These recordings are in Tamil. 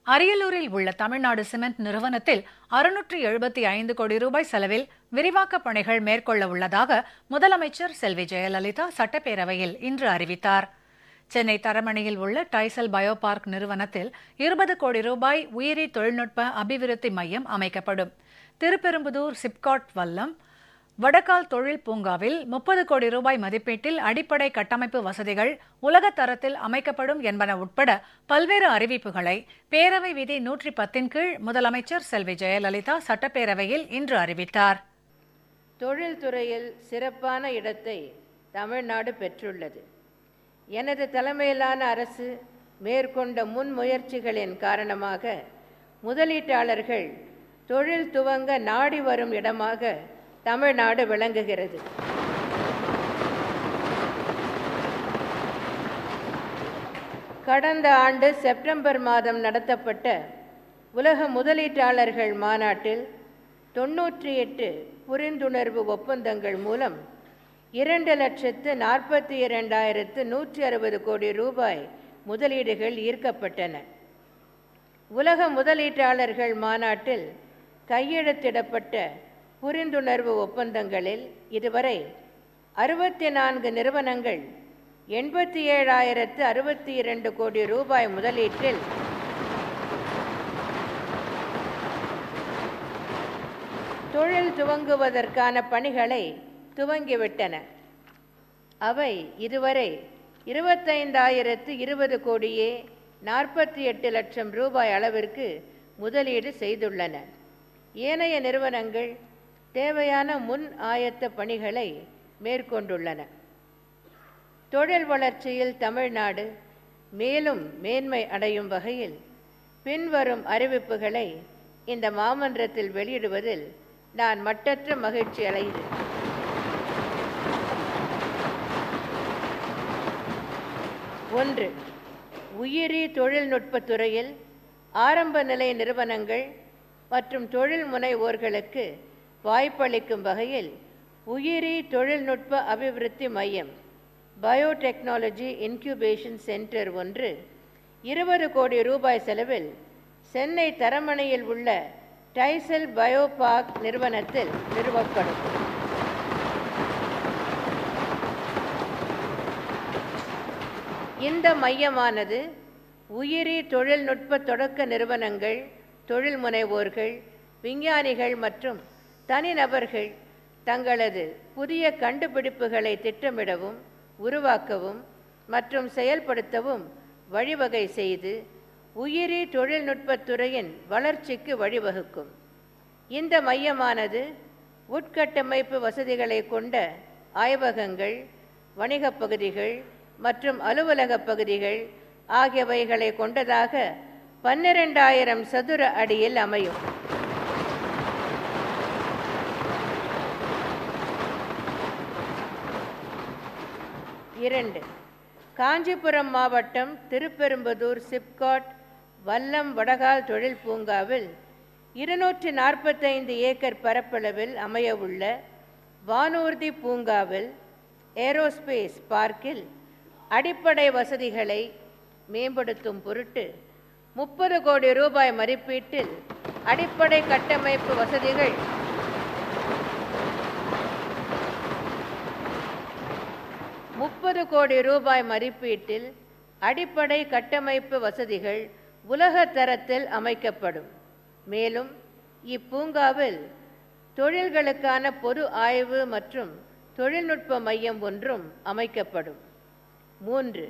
அரியலூரில் உள்ள தமிழ்நாடு சிமெண்ட் நிறுவனத்தில் 675 கோடி ரூபாய் செலவில் விரிவாக்க பணிகள் மேற்கொள்ள உள்ளதாக முதலமைச்சர் செல்வி ஜெயலலிதா சட்டப்பேரவையில் இன்று அறிவித்தார். சென்னை தரமணியில் உள்ள டைசல் பயோ பார்க் நிறுவனத்தில் 20 கோடி ரூபாய் உயிரி தொழில்நுட்ப அபிவிருத்தி மையம் அமைக்கப்படும். திருப்பெரும்புதூர் சிப்காட் வல்லம் வடகால் தொழில் பூங்காவில் 30 கோடி ரூபாய் மதிப்பீட்டில் அடிப்படை கட்டமைப்பு வசதிகள் உலக தரத்தில் அமைக்கப்படும் என்பன உட்பட பல்வேறு அறிவிப்புகளை பேரவை விதி 110 கீழ் முதலமைச்சர் செல்வி ஜெயலலிதா சட்டப்பேரவையில் இன்று அறிவித்தார். தொழில்துறையில் சிறப்பான இடத்தை தமிழ்நாடு பெற்றுள்ளது. எனது தலைமையிலான அரசு மேற்கொண்ட முன்முயற்சிகளின் காரணமாக முதலீட்டாளர்கள் தொழில் துவங்க நாடி வரும் இடமாக தமிழ்நாடு விளங்குகிறது. கடந்த ஆண்டு செப்டம்பர் மாதம் நடத்தப்பட்ட உலக முதலீட்டாளர்கள் மாநாட்டில் 98 புரிந்துணர்வு ஒப்பந்தங்கள் மூலம் 2,42,160 கோடி ரூபாய் முதலீடுகள் ஈர்க்கப்பட்டன. உலக முதலீட்டாளர்கள் மாநாட்டில் கையெழுத்திடப்பட்ட புரிந்துணர்வு ஒப்பந்தங்களில் இதுவரை 64 நிறுவனங்கள் 87,062 கோடி ரூபாய் முதலீட்டில் தொழில் துவங்குவதற்கான பணிகளை துவங்கிவிட்டன. அவை இதுவரை 25,020 கோடியே 48 லட்சம் ரூபாய் அளவிற்கு முதலீடு செய்துள்ளன. ஏனைய நிறுவனங்கள் தேவையான முன் ஆயத்த பணிகளை மேற்கொண்டுள்ளன. தொழில் வளர்ச்சியில் தமிழ்நாடு மேலும் மேன்மை அடையும் வகையில் பின்வரும் அறிவிப்புகளை இந்த மாமன்றத்தில் வெளியிடுவதில் நான் மட்டற்ற மகிழ்ச்சி அடைகிறேன். ஒன்று, உயிரி தொழில்நுட்பத் துறையில் ஆரம்ப நிலை நிறுவனங்கள் மற்றும் தொழில் முனைவோர்களுக்கு வாய்ப்பளிக்கும் வகையில் உயிரி தொழில்நுட்ப அபிவிருத்தி மையம் பயோடெக்னாலஜி இன்குபேஷன் சென்டர் ஒன்று 20 கோடி ரூபாய் செலவில் சென்னை தரமணியில் உள்ள டைசல் பயோ பார்க் நிறுவனத்தில் நிறுவப்படும். இந்த மையமானது உயிரி தொழில்நுட்ப தொடக்க நிறுவனங்கள், தொழில் முனைவோர்கள், விஞ்ஞானிகள் மற்றும் தனிநபர்கள் தங்களது புதிய கண்டுபிடிப்புகளை திட்டமிடவும், உருவாக்கவும் மற்றும் செயல்படுத்தவும் வழிவகை செய்து உயிரி தொழில்நுட்பத்துறையின் வளர்ச்சிக்கு வழிவகுக்கும். இந்த மையமானது உட்கட்டமைப்பு வசதிகளை கொண்ட ஆய்வகங்கள், வணிகப் பகுதிகள் மற்றும் அலுவலக பகுதிகள் ஆகியவைகளை கொண்டதாக 12,000 சதுர அடியில் அமையும். 2, காஞ்சிபுரம் மாவட்டம் திருப்பெரும்புதூர் சிப்காட் வல்லம் வடகால் தொழில் பூங்காவில் 245 ஏக்கர் பரப்பளவில் அமையவுள்ள வானூர்தி பூங்காவில் ஏரோஸ்பேஸ் பார்க்கில் அடிப்படை வசதிகளை மேம்படுத்தும் பொருட்டு 30 கோடி ரூபாய் மதிப்பீட்டில் அடிப்படை கட்டமைப்பு வசதிகள் 30 கோடி ரூபாய் மதிப்பீட்டில் அடிப்படை கட்டமைப்பு வசதிகள் உலக தரத்தில் அமைக்கப்படும். மேலும் இப்பூங்காவில் தொழில்களுக்கான பொது ஆய்வு மற்றும் தொழில்நுட்ப மையம் ஒன்றும் அமைக்கப்படும். 3,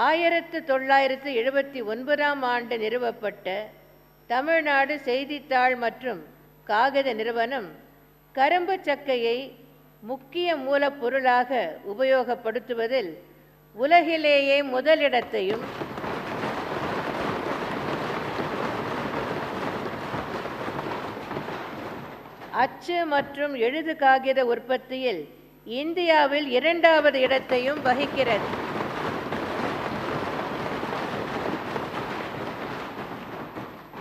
1979 ஆண்டு நிறுவப்பட்ட தமிழ்நாடு செய்தித்தாள் மற்றும் காகித நிறுவனம் கரும்பு சக்கையை முக்கிய மூலப்பொருளாக உபயோகப்படுத்துவதில் உலகிலேயே முதலிடத்தையும், அச்சு மற்றும் எழுது காகித உற்பத்தியில் இந்தியாவில் 2வது இடத்தையும் வகிக்கிறது.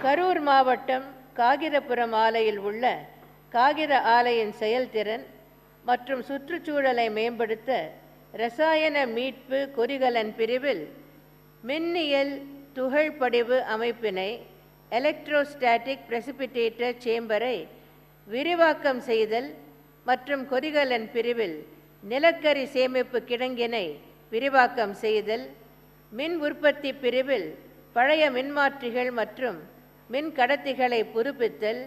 கரூர் மாவட்டம் காகிதபுரம் ஆலையில் உள்ள காகித ஆலையின் செயல்திறன் மற்றும் சுற்றுச்சூழலை மேம்படுத்த இரசாயன மீட்பு கொதிகலன் பிரிவில் மின்னியல் துகள் படிவு அமைப்பினை எலக்ட்ரோஸ்டாட்டிக் பிரசிபிடேட்டர் சேம்பரை விரிவாக்கம் செய்தல் மற்றும் கொதிகலன் பிரிவில் நிலக்கரி சேமிப்பு கிடங்கினை விரிவாக்கம் செய்தல், மின் உற்பத்தி பிரிவில் பழைய மின்மாற்றிகள் மற்றும் மின் கடத்திகளை புதுப்பித்தல்,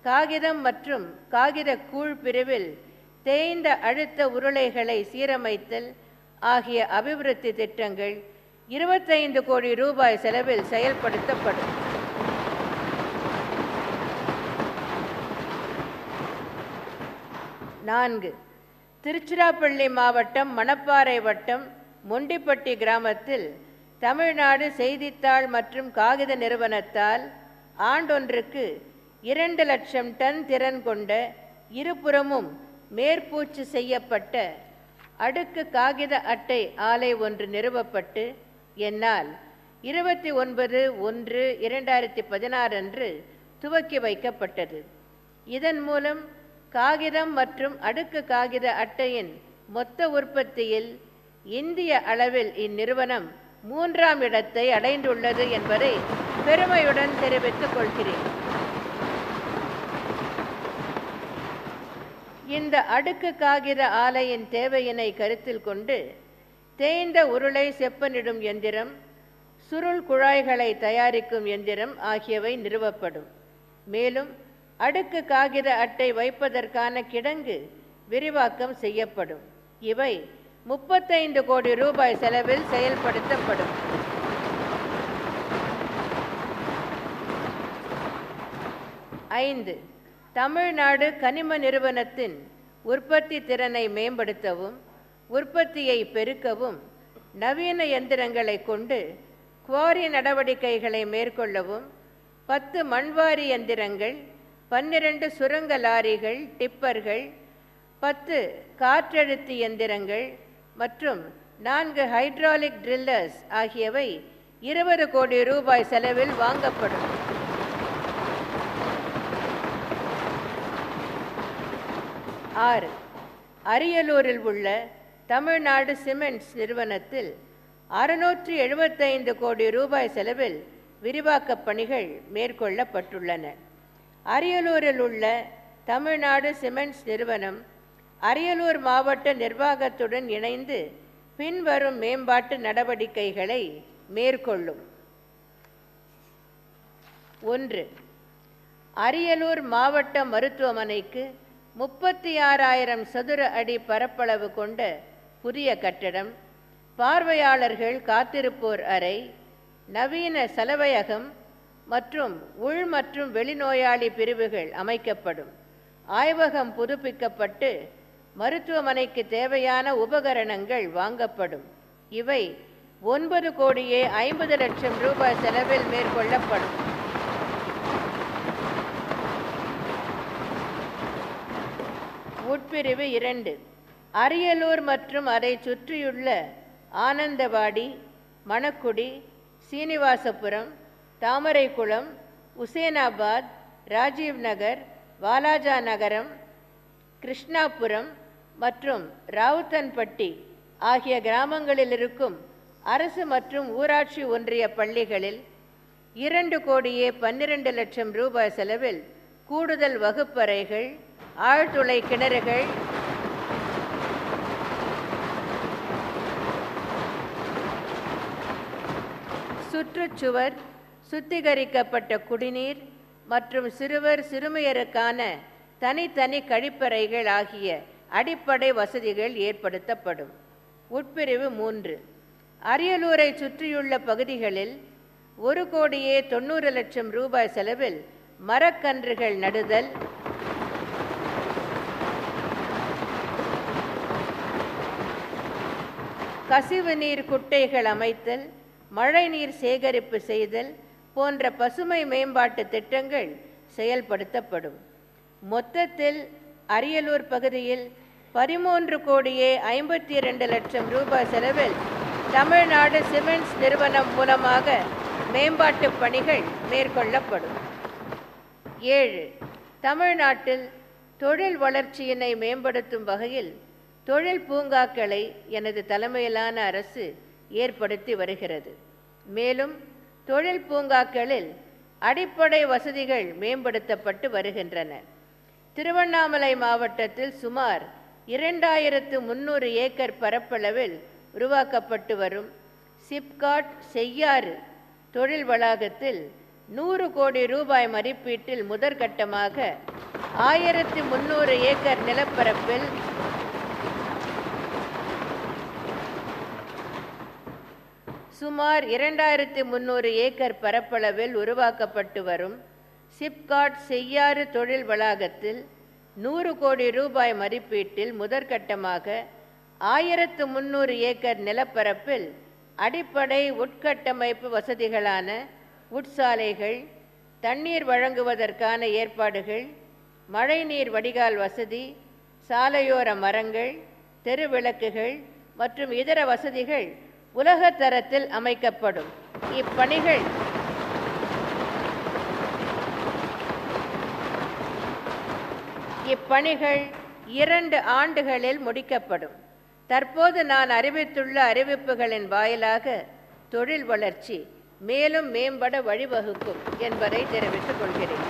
காகிதம் மற்றும் காகித கூழ் பிரிவில் தேய்ந்த அழுத்த உருளைகளை சீரமைத்தல் ஆகிய அபிவிருத்தி திட்டங்கள் 25 கோடி ரூபாய் செலவில் செயல்படுத்தப்படும். நான்கு, திருச்சிராப்பள்ளி மாவட்டம் மணப்பாறை வட்டம் மொண்டிப்பட்டி கிராமத்தில் தமிழ்நாடு செய்தித்தாள் மற்றும் காகித நிறுவனத்தால் ஆண்டொன்றுக்கு 2 லட்சம் டன் திறன் கொண்ட இருபுறமும் மேற்பூச்சு செய்யப்பட்ட அடுக்கு காகித அட்டை ஆலை ஒன்று நிறுவப்பட்டு என்னால் 29/1/2016 அன்று துவக்கி வைக்கப்பட்டது. இதன் மூலம் காகிதம் மற்றும் அடுக்கு காகித அட்டையின் மொத்த உற்பத்தியில் இந்திய அளவில் இந்நிறுவனம் 3ஆம் இடத்தை அடைந்துள்ளது என்பதை பெருமையுடன் தெரிவித்துக் கொள்கிறேன். இந்த அடுக்கு காகித ஆலையின் தேவையினை கருத்தில் கொண்டு தேய்ந்த உருளை செப்பனிடும் எந்திரம், சுருள் குழாய்களை தயாரிக்கும் எந்திரம் ஆகியவை நிறுவப்படும். மேலும் அடுக்கு காகித அட்டை வைப்பதற்கான கிடங்கு விரிவாக்கம் செய்யப்படும். இவை 35 கோடி ரூபாய் செலவில் செயல்படுத்தப்படும். ஐந்து, தமிழ்நாடு கனிம நிறுவனத்தின் உற்பத்தி திறனை மேம்படுத்தவும் உற்பத்தியை பெருக்கவும் நவீன எந்திரங்களை கொண்டு குவாரி நடவடிக்கைகளை மேற்கொள்ளவும் 10 மண்வாரி எந்திரங்கள், 12 சுரங்க லாரிகள், டிப்பர்கள், 10 காற்றழுத்தி எந்திரங்கள் மற்றும் 4 ஹைட்ராலிக் ட்ரில்லர்ஸ் ஆகியவை 20 கோடி ரூபாய் செலவில் வாங்கப்படும். ஆறு, அரியலூரில் உள்ள தமிழ்நாடு சிமெண்ட்ஸ் நிறுவனத்தில் 675 கோடி ரூபாய் செலவில் விரிவாக்கப் பணிகள் மேற்கொள்ளப்பட்டுள்ளன. அரியலூரில் உள்ள தமிழ்நாடு சிமெண்ட்ஸ் நிறுவனம் அரியலூர் மாவட்ட நிர்வாகத்துடன் இணைந்து பின்வரும் மேம்பாட்டு நடவடிக்கைகளை மேற்கொள்ளும். 1. அரியலூர் மாவட்ட மருத்துவமனைக்கு 36,000 சதுர அடி பரப்பளவு கொண்ட புதிய கட்டடம், பார்வையாளர்கள் காத்திருப்போர் அறை, நவீன சலவையகம் மற்றும் உள் மற்றும் வெளிநோயாளி பிரிவுகள் அமைக்கப்படும். ஆய்வகம் புதுப்பிக்கப்பட்டு மருத்துவமனைக்கு தேவையான உபகரணங்கள் வாங்கப்படும். இவை 9,50 லட்சம் ரூபாய் செலவில் மேற்கொள்ளப்படும். உட்பிரிவு 2. அரியலூர் மற்றும் அதை சுற்றியுள்ள ஆனந்தவாடி, மணக்குடி, சீனிவாசபுரம், தாமரைக்குளம், உசேனாபாத், ராஜீவ் நகர், வாலாஜா நகரம், கிருஷ்ணாபுரம் மற்றும் ராவுத்தன்பட்டி ஆகிய கிராமங்களில் இருக்கும் அரசு மற்றும் ஊராட்சி ஒன்றிய பள்ளிகளில் 2,12 லட்சம் ரூபாய் செலவில் கூடுதல் வகுப்பறைகள், ஆழ்துளை கிணறுகள், சுற்றுச்சுவர், சுத்திகரிக்கப்பட்ட குடிநீர் மற்றும் சிறுவர் சிறுமியருக்கான தனித்தனி கழிப்பறைகள் ஆகிய அடிப்படை வசதிகள் ஏற்படுத்தப்படும். உட்பிரிவு 3. அரியலூரை சுற்றியுள்ள பகுதிகளில் 1,90 லட்சம் ரூபாய் செலவில் மரக்கன்றுகள் நடுதல், கசிவு நீர் குட்டைகள் அமைத்தல், மழைநீர் சேகரிப்பு செய்தல் போன்ற பசுமை மேம்பாட்டு திட்டங்கள் செயல்படுத்தப்படும். மொத்தத்தில் அரியலூர் பகுதியில் 13,52 லட்சம் ரூபாய் செலவில் தமிழ்நாடு சிமெண்ட்ஸ் நிறுவனம் மூலமாக மேம்பாட்டு பணிகள் மேற்கொள்ளப்படும். 7. தமிழ்நாட்டில் தொழில் வளர்ச்சியினை மேம்படுத்தும் வகையில் தொழில் பூங்காக்களை எனது தலைமையிலான அரசு ஏற்படுத்தி வருகிறது. மேலும் தொழில் பூங்காக்களில் அடிப்படை வசதிகள் மேம்படுத்தப்பட்டு வருகின்றன. திருவண்ணாமலை மாவட்டத்தில் சுமார் 2300 ஏக்கர் பரப்பளவில் உருவாக்கப்பட்டு வரும் சிப்காட் செய்யாறு தொழில் வளாகத்தில் 100 கோடி ரூபாய் மதிப்பீட்டில் முதற்கட்டமாக 1300 ஏக்கர் நிலப்பரப்பில் சுமார் 2300 ஏக்கர் பரப்பளவில் உருவாக்கப்பட்டு வரும் சிப்காட் செய்யாறு தொழில் வளாகத்தில் 100 கோடி ரூபாய் மதிப்பீட்டில் முதற்கட்டமாக 1300 ஏக்கர் நிலப்பரப்பில் அடிப்படை உட்கட்டமைப்பு வசதிகளான உட்சாலைகள், தண்ணீர் வழங்குவதற்கான ஏற்பாடுகள், மழைநீர் வடிகால் வசதி, சாலையோர மரங்கள், தெருவிளக்குகள் மற்றும் இதர வசதிகள் உலக தரத்தில் அமைக்கப்படும். இப்பணிகள் 2 ஆண்டுகளில் முடிக்கப்படும். தற்போது நான் அறிவித்துள்ள அறிவிப்புகளின் வாயிலாக தொழில் வளர்ச்சி மேலும் மேம்பட வழிவகுக்கும் என்பதை தெரிவித்துக் கொள்கிறேன்.